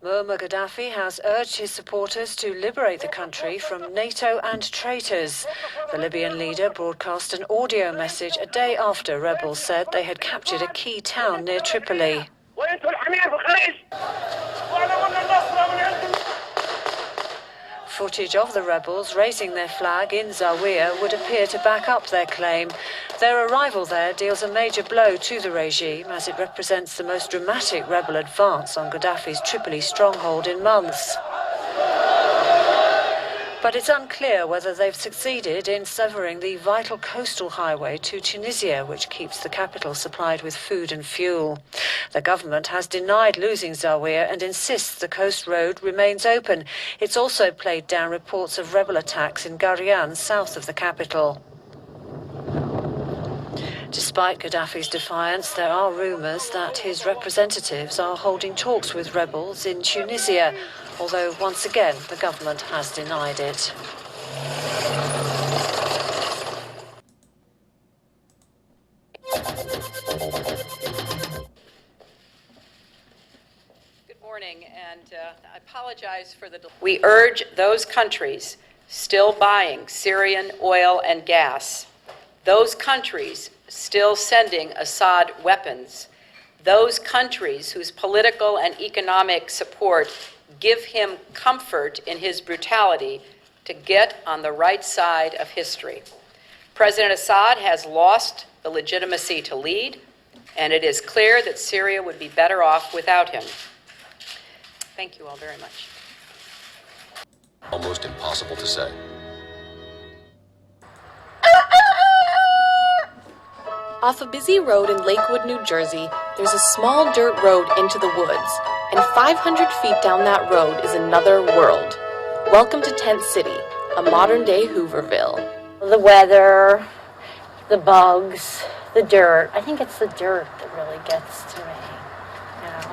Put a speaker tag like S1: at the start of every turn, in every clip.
S1: Muammar Gaddafi has urged his supporters to liberate the country from NATO and traitors. The Libyan leader broadcast an audio message a day after rebels said they had captured a key town near Tripoli. Footage of the rebels raising their flag in Zawiya would appear to back up their claim. Their arrival there deals a major blow to the regime as it represents the most dramatic rebel advance on Gaddafi's Tripoli stronghold in months. But it's unclear whether they've succeeded in severing the vital coastal highway to Tunisia, which keeps the capital supplied with food and fuel. The government has denied losing Zawiya and insists the coast road remains open. It's also played down reports of rebel attacks in Garian, south of the capital. Despite Gaddafi's defiance, there are rumours that his representatives are holding talks with rebels in Tunisia, although once again the government has denied it.
S2: Good morning, and I apologize for the delay. We urge those countries still buying Syrian oil and gas, those countries still sending Assad weapons, those countries whose political and economic support give him comfort in his brutality, to get on the right side of history. President Assad has lost the legitimacy to lead, and it is clear that Syria would be better off without him. Thank you all very much.
S3: Almost impossible to say.
S4: Off a busy road in Lakewood, New Jersey, there's a small dirt road into the woods, and 500 feet down that road is another world. Welcome to Tent City, a modern-day Hooverville.
S5: The weather, the bugs, the dirt. I think it's the dirt that really gets to me, you know.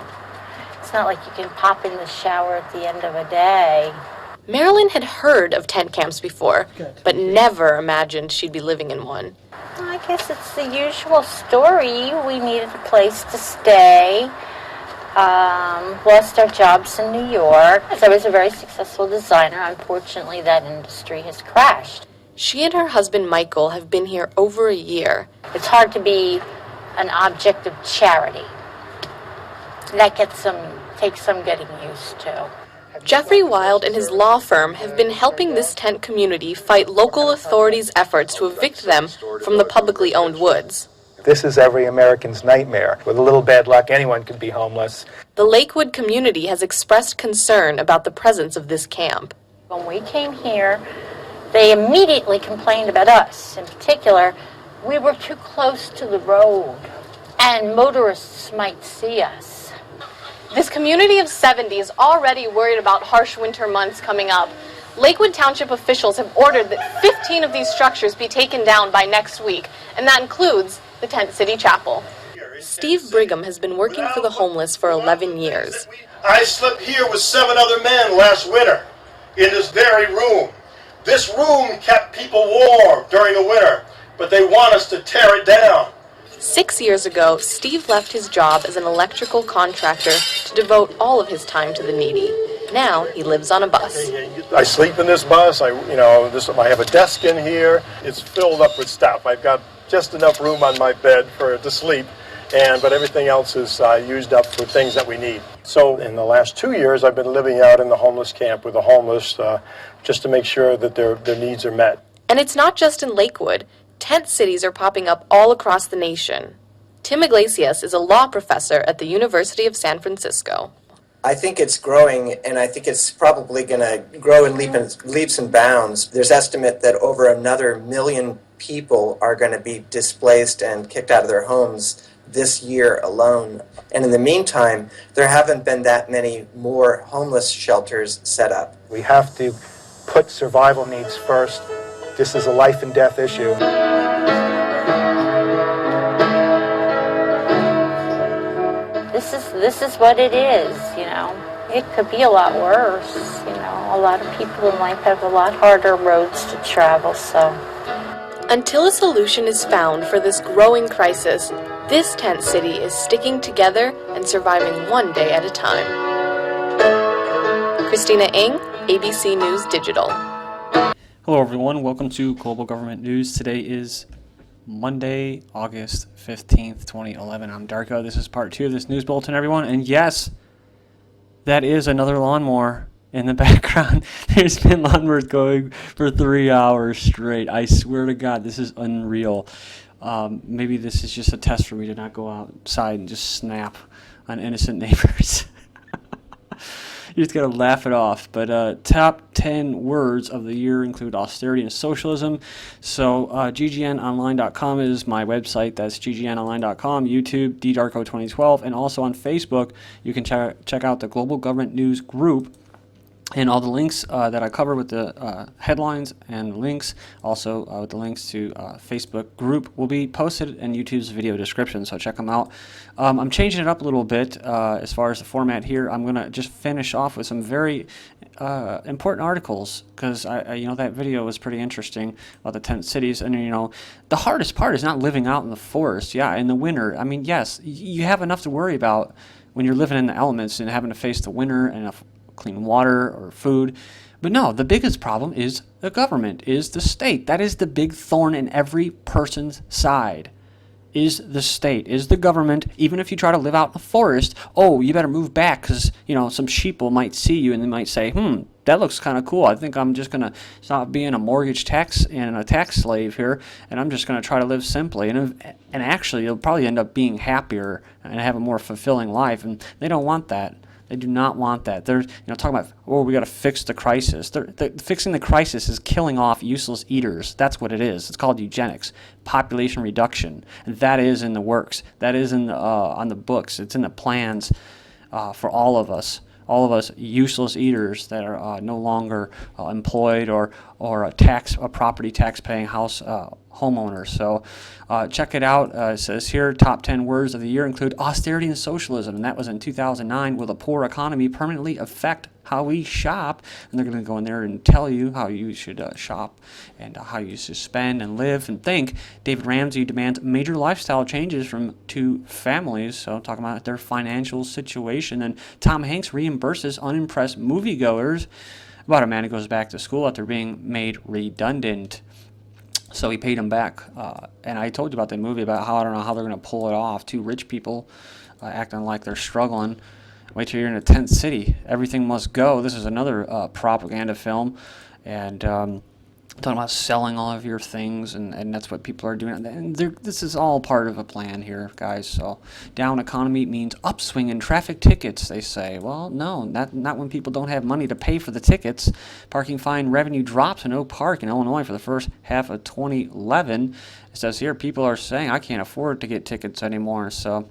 S5: It's not like you can pop in the shower at the end of a day.
S4: Marilyn had heard of tent camps before, but never imagined she'd be living in one.
S5: I guess it's the usual story. We needed a place to stay. Lost our jobs in New York. As I was a very successful designer, unfortunately that industry has crashed.
S4: She and her husband Michael have been here over a year.
S5: It's hard to be an object of charity. That takes some getting used to.
S4: Jeffrey Wild and his law firm have been helping this tent community fight local authorities' efforts to evict them from the publicly owned woods.
S6: This is every American's nightmare. With a little bad luck, anyone could be homeless.
S4: The Lakewood community has expressed concern about the presence of this camp.
S5: When we came here, they immediately complained about us. In particular, we were too close to the road, and motorists might see us.
S4: This community of 70 is already worried about harsh winter months coming up. Lakewood Township officials have ordered that 15 of these structures be taken down by next week, and that includes the Tent City Chapel. Steve Brigham has been working for the homeless for 11 years.
S7: I slept here with 7 other men last winter in this very room. This room kept people warm during the winter, but they want us to tear it down.
S4: 6 years ago, Steve left his job as an electrical contractor to devote all of his time to the needy. Now he lives on a bus.
S7: I sleep in this bus. I have a desk in here. It's filled up with stuff. I've got just enough room on my bed for it to sleep, but everything else is used up for things that we need. So in the last 2 years, I've been living out in the homeless camp with the homeless just to make sure that their needs are met.
S4: And it's not just in Lakewood. Tent cities are popping up all across the nation. Tim Iglesias is a law professor at the University of San Francisco.
S8: I think it's growing, and I think it's probably going to grow in leaps and bounds. There's estimate that over another 1 million people are going to be displaced and kicked out of their homes this year alone. And in the meantime, there haven't been that many more homeless shelters set up.
S6: We have to put survival needs first. This is a life and death issue.
S5: This is what it is, you know. It could be a lot worse, you know. A lot of people in life have a lot harder roads to travel, so.
S4: Until a solution is found for this growing crisis, This tent city is sticking together and surviving one day at a time. Christina Ng, ABC News Digital.
S3: Hello everyone, welcome to Global Government News. Today is Monday, August 15th, 2011. I'm Darko. This is part 2 of this news bulletin, everyone. And yes, that is another lawnmower in the background. There's been lawnmowers going for 3 hours straight. I swear to God, this is unreal. Maybe this is just a test for me to not go outside and just snap on innocent neighbors. You just gotta laugh it off. But top 10 words of the year include austerity and socialism. So GGNonline.com is my website. That's GGNonline.com, YouTube, DDarko2012, and also on Facebook, you can check out the Global Government News group. And all the links that I cover with the headlines and links, also with the links to Facebook group, will be posted in YouTube's video description, so check them out. I'm changing it up a little bit as far as the format here. I'm going to just finish off with some very important articles, because that video was pretty interesting about the tent cities. And the hardest part is not living out in the forest. Yeah, in the winter. I mean, yes, you have enough to worry about when you're living in the elements and having to face the winter and clean water or food. But no, the biggest problem is the government, is the state. That is the big thorn in every person's side, is the state, is the government. Even if you try to live out in the forest, oh, you better move back because, some sheeple might see you and they might say, that looks kind of cool. I think I'm just going to stop being a mortgage tax and a tax slave here, and I'm just going to try to live simply. And actually, you'll probably end up being happier and have a more fulfilling life, and they don't want that. They do not want that. They're talking about, we got to fix the crisis. Fixing the crisis is killing off useless eaters. That's what it is. It's called eugenics, population reduction. And that is in the works. That is on the books. It's in the plans for all of us. All of us useless eaters that are no longer employed or a property tax paying homeowners. So check it out. It says here, top 10 words of the year include austerity and socialism, and that was in 2009. Will a poor economy permanently affect how we shop? And they're going to go in there and tell you how you should shop and how you should spend and live and think. David Ramsey demands major lifestyle changes from two families, so talking about their financial situation. And Tom Hanks reimburses unimpressed moviegoers about a man who goes back to school after being made redundant. So he paid him back. And I told you about that movie, about how I don't know how they're going to pull it off. Two rich people acting like they're struggling. Wait till you're in a tent city. Everything must go. This is another propaganda film. And talking about selling all of your things, and that's what people are doing. And this is all part of a plan here, guys. So down economy means upswing in traffic tickets, they say. Well, no, not when people don't have money to pay for the tickets. Parking fine revenue drops in Oak Park in Illinois for the first half of 2011. It says here, people are saying, I can't afford to get tickets anymore. So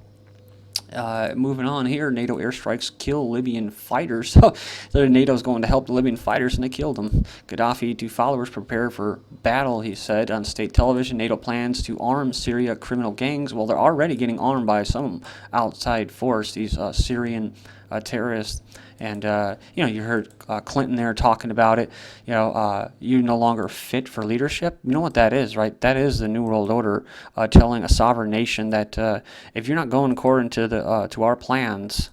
S3: moving on here, NATO airstrikes kill Libyan fighters. So NATO's going to help the Libyan fighters, and they killed them. Gaddafi to followers prepare for battle, he said on state television. NATO plans to arm Syria criminal gangs. Well, they're already getting armed by some outside force, these Syrian terrorists. And, you heard Clinton there talking about it. You're no longer fit for leadership. You know what that is, right? That is the New World Order telling a sovereign nation that if you're not going according to our plans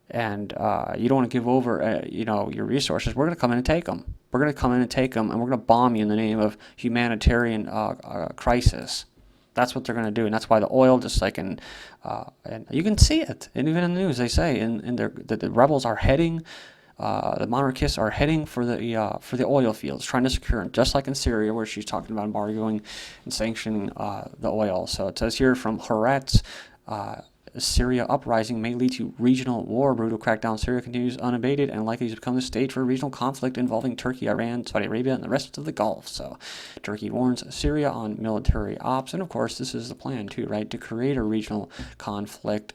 S3: and you don't want to give over, your resources, we're going to come in and take them. We're going to come in and take them, and we're going to bomb you in the name of humanitarian crisis. That's what they're going to do, and that's why the oil, just like and you can see it, and even in the news they say, the rebels are heading, the monarchists are heading for the oil fields, trying to secure them, just like in Syria, where she's talking about embargoing and sanctioning the oil. So it says here from Haaretz, Syria uprising may lead to regional war. Brutal crackdown Syria continues unabated and likely to become the stage for a regional conflict involving Turkey, Iran, Saudi Arabia, and the rest of the Gulf. So Turkey warns Syria on military ops. And of course, this is the plan too, right? To create a regional conflict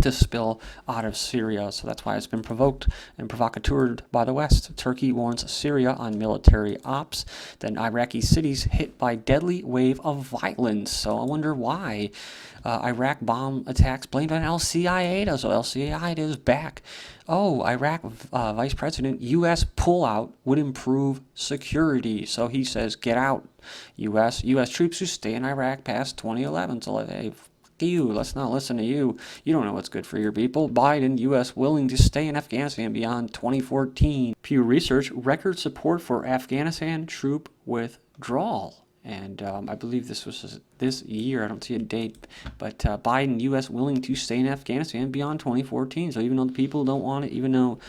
S3: to spill out of Syria. So that's why it's been provoked and provocateured by the West. Turkey warns Syria on military ops. Then Iraqi cities hit by deadly wave of violence. So I wonder why. Iraq bomb attacks blamed on al-Qaeda. So al-Qaeda is back. Oh, Iraq Vice President, U.S. pullout would improve security. So he says, get out, U.S. troops who stay in Iraq past 2011. So hey, you. Let's not listen to you. You don't know what's good for your people. Biden, U.S. willing to stay in Afghanistan beyond 2014. Pew Research, record support for Afghanistan troop withdrawal. And I believe this was this year. I don't see a date. But Biden, U.S. willing to stay in Afghanistan beyond 2014. So even though the people don't want it, even though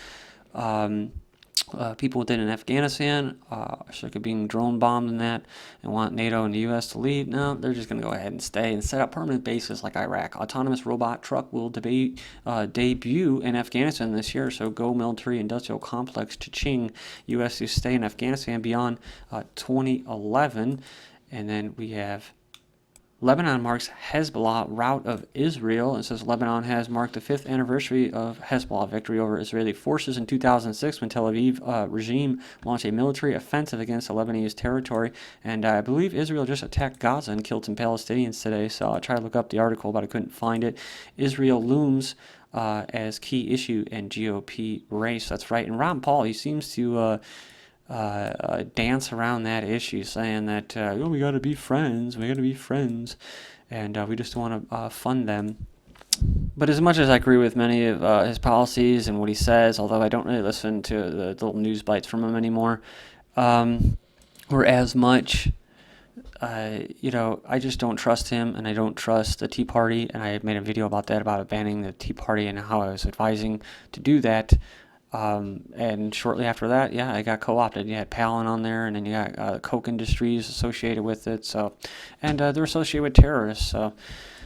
S3: people within Afghanistan are sick of being drone bombed and that and want NATO and the U.S. to leave, no, they're just going to go ahead and stay and set up permanent bases like Iraq. Autonomous robot truck will debut in Afghanistan this year. So go military industrial complex to Ching. U.S. to stay in Afghanistan beyond 2011. And then we have Lebanon marks Hezbollah rout of Israel. It says Lebanon has marked the 5th anniversary of Hezbollah victory over Israeli forces in 2006 when Tel Aviv regime launched a military offensive against the Lebanese territory. And I believe Israel just attacked Gaza and killed some Palestinians today. So I tried to look up the article, but I couldn't find it. Israel looms as key issue in GOP race. That's right. And Ron Paul, he seems to dance around that issue, saying that we got to be friends, and we just want to fund them. But as much as I agree with many of his policies and what he says, although I don't really listen to the little news bites from him anymore, or as much, I just don't trust him, and I don't trust the Tea Party, and I made a video about that, about banning the Tea Party and how I was advising to do that. And shortly after that, I got co-opted. You had Palin on there, and then you got Coke Industries associated with it. So, and they're associated with terrorists. So,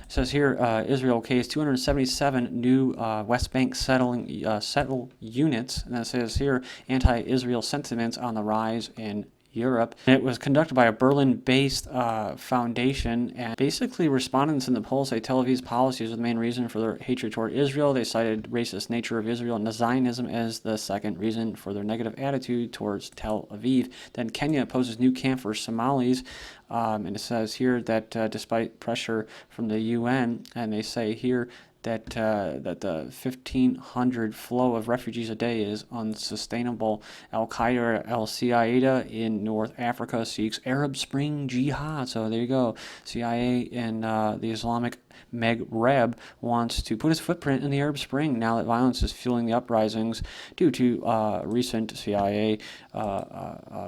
S3: it says here, Israel case 277 new West Bank settle units, and it says here, anti-Israel sentiments on the rise in Europe. It was conducted by a Berlin-based foundation, and basically respondents in the poll say Tel Aviv's policies are the main reason for their hatred toward Israel. They cited racist nature of Israel and Zionism as the second reason for their negative attitude towards Tel Aviv. Then Kenya opposes new camp for Somalis, and it says here that despite pressure from the UN, and they say here that the 1,500 flow of refugees a day is unsustainable. Al-Qaeda, al-Qaeda in North Africa seeks Arab Spring jihad. So there you go. CIA and the Islamic Maghreb wants to put its footprint in the Arab Spring now that violence is fueling the uprisings due to recent CIA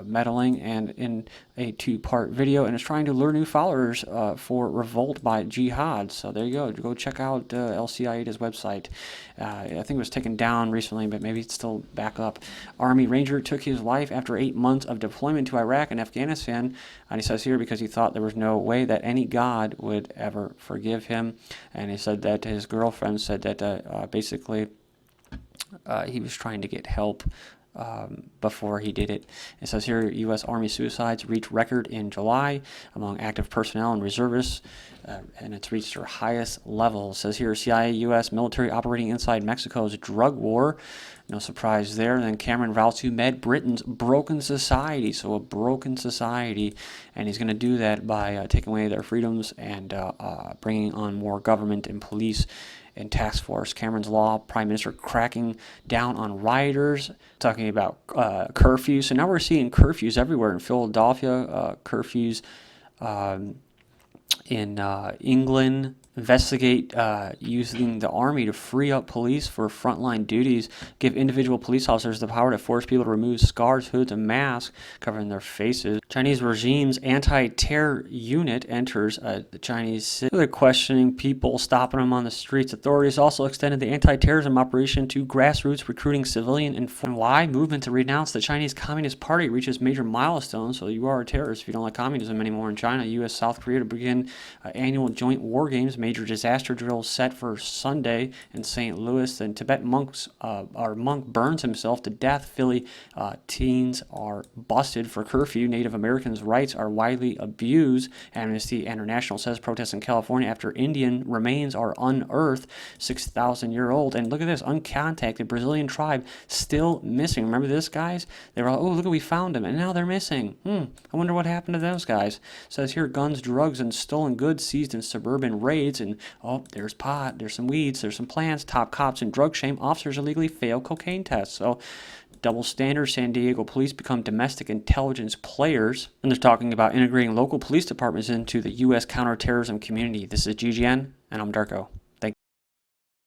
S3: meddling, and in a 2-part video, and it's trying to lure new followers for revolt by jihad. So there you go. Go check out al-Qaeda's website. I think it was taken down recently, but maybe it's still back up. Army Ranger took his life after 8 months of deployment to Iraq and Afghanistan, and he says here because he thought there was no way that any God would ever forgive him. And he said that his girlfriend said that basically he was trying to get help before he did it. It says here, U.S. Army suicides reached record in July among active personnel and reservists, and it's reached their highest level. It says here, CIA, U.S. military operating inside Mexico's drug war. No surprise there. And then Cameron vows to mend Britain's broken society. So a broken society, and he's going to do that by taking away their freedoms and bringing on more government and police and task force. Cameron's law, Prime Minister cracking down on rioters, talking about curfews. So now we're seeing curfews everywhere in Philadelphia, curfews in England. Investigate using the army to free up police for frontline duties. Give individual police officers the power to force people to remove scarves, hoods, and masks covering their faces. Chinese regime's anti-terror unit enters the Chinese city. They're questioning people, stopping them on the streets. Authorities also extended the anti-terrorism operation to grassroots, recruiting civilian and why movement to renounce the Chinese Communist Party reaches major milestones. So you are a terrorist if you don't like communism anymore in China. U.S. South Korea to begin annual joint war games. Major disaster drills set for Sunday in St. Louis. And Tibet monk burns himself to death. Philly teens are busted for curfew. Native Americans' rights are widely abused. Amnesty International says protests in California after Indian remains are unearthed, 6,000-year-old. And look at this, uncontacted Brazilian tribe still missing. Remember this, guys? They were all, oh, look, we found them, and now they're missing. I wonder what happened to those guys. It says here, guns, drugs, and stolen goods seized in suburban raids. And, oh, there's pot, there's some weeds, there's some plants. Top cops and drug shame officers illegally fail cocaine tests. So, double standard. San Diego police become domestic intelligence players. And they're talking about integrating local police departments into the U.S. counterterrorism community. This is GGN. And I'm Darko.